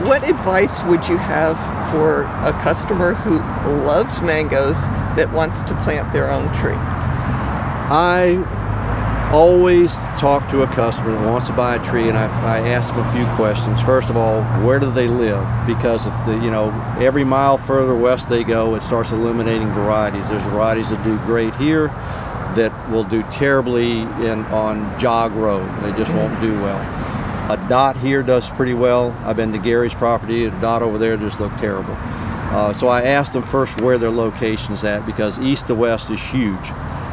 what advice would you have for a customer who loves mangoes that wants to plant their own tree? I always talk to a customer that wants to buy a tree, and I ask them a few questions. First of all, where do they live? Because if every mile further west they go, it starts eliminating varieties. There's varieties that do great here that will do terribly on Jog Road. They just won't do well. A dot here does pretty well. I've been to Gary's property. A dot over there just looked terrible. So I asked them first where their location's at, because east to west is huge.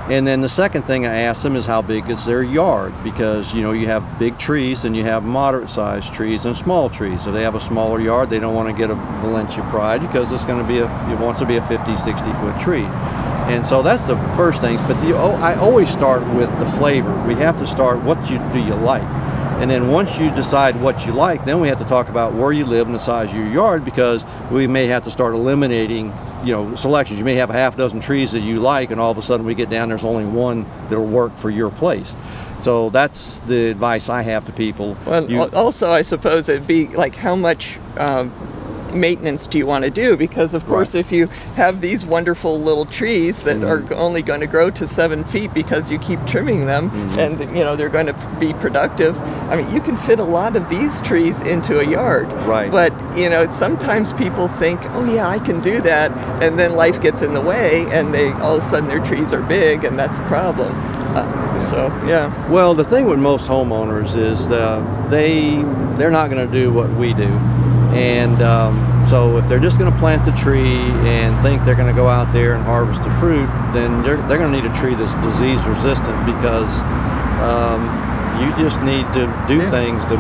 And then the second thing I asked them is how big is their yard, because you have big trees and you have moderate sized trees and small trees. If they have a smaller yard, they don't want to get a Valencia Pride, because it's going to be it wants to be a 50-60 foot tree. And so that's the first thing. But I always start with the flavor. We have to start, what do you like? And then once you decide what you like, then we have to talk about where you live and the size of your yard, because we may have to start eliminating selections. You may have a half dozen trees that you like, and all of a sudden we get down, there's only one that'll work for your place. So that's the advice I have to people. Well, also I suppose it'd be like, how much maintenance do you want to do? Because of course, if you have these wonderful little trees that are only going to grow to 7 feet because you keep trimming them, and they're going to be productive, I mean, you can fit a lot of these trees into a yard. Right. But sometimes people think, oh yeah, I can do that, and then life gets in the way, and all of a sudden their trees are big, and that's a problem. So yeah. Well, the thing with most homeowners is they're not going to do what we do. And so if they're just going to plant the tree and think they're going to go out there and harvest the fruit, then they're going to need a tree that's disease resistant, because you just need to do things to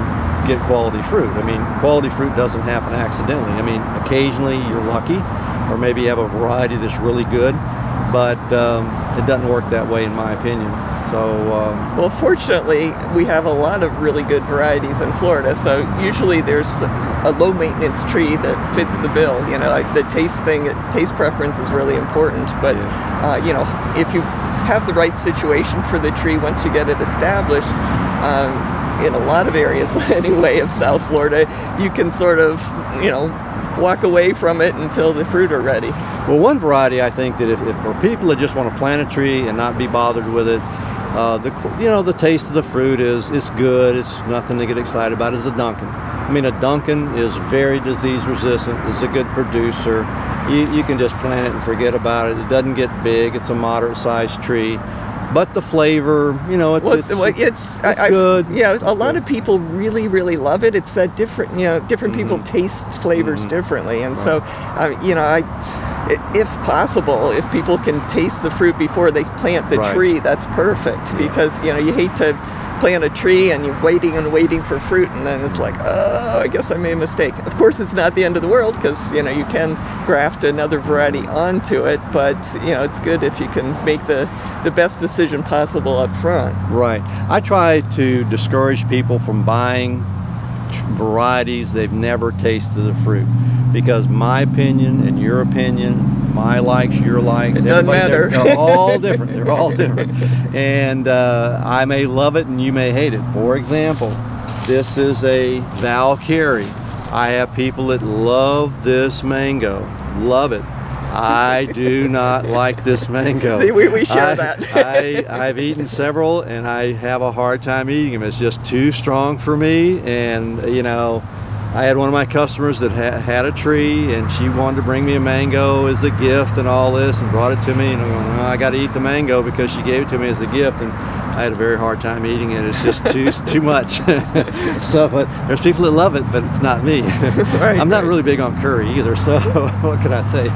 get quality fruit. I mean, quality fruit doesn't happen accidentally. I mean, occasionally you're lucky, or maybe you have a variety that's really good, but it doesn't work that way in my opinion. So, well, fortunately, we have a lot of really good varieties in Florida. So usually there's a low maintenance tree that fits the bill. The taste preference is really important. But if you have the right situation for the tree, once you get it established, in a lot of areas anyway of South Florida, you can sort of walk away from it until the fruit are ready. Well, one variety I think that if for people that just want to plant a tree and not be bothered with it, the taste of the fruit is good. It's nothing to get excited about. Is a Duncan. I mean, a Duncan is very disease resistant. It's a good producer. You can just plant it and forget about it. It doesn't get big. It's a moderate sized tree. But the flavor, it's good. Yeah, a lot of people really, really love it. It's that different, different people taste flavors differently. And so, if possible, if people can taste the fruit before they plant the tree, that's perfect. Because, you hate to plant a tree and you're waiting and waiting for fruit, and then it's like, oh, I guess I made a mistake. Of course, it's not the end of the world, because you can graft another variety onto it, but it's good if you can make the best decision possible up front. Right. I try to discourage people from buying varieties they've never tasted the fruit, because my opinion and your opinion, my likes, your likes, it doesn't matter. They're all different. They're all different. And I may love it and you may hate it. For example, this is a Valkyrie. I have people that love this mango, love it. I do not like this mango. See, we share that. I've eaten several and I have a hard time eating them. It's just too strong for me. And I had one of my customers that had a tree, and she wanted to bring me a mango as a gift and all this, and brought it to me, and I'm going, I got to eat the mango because she gave it to me as a gift, and I had a very hard time eating it. It's just too much. So, but there's people that love it, but it's not me. I'm not really big on curry either, so what can I say?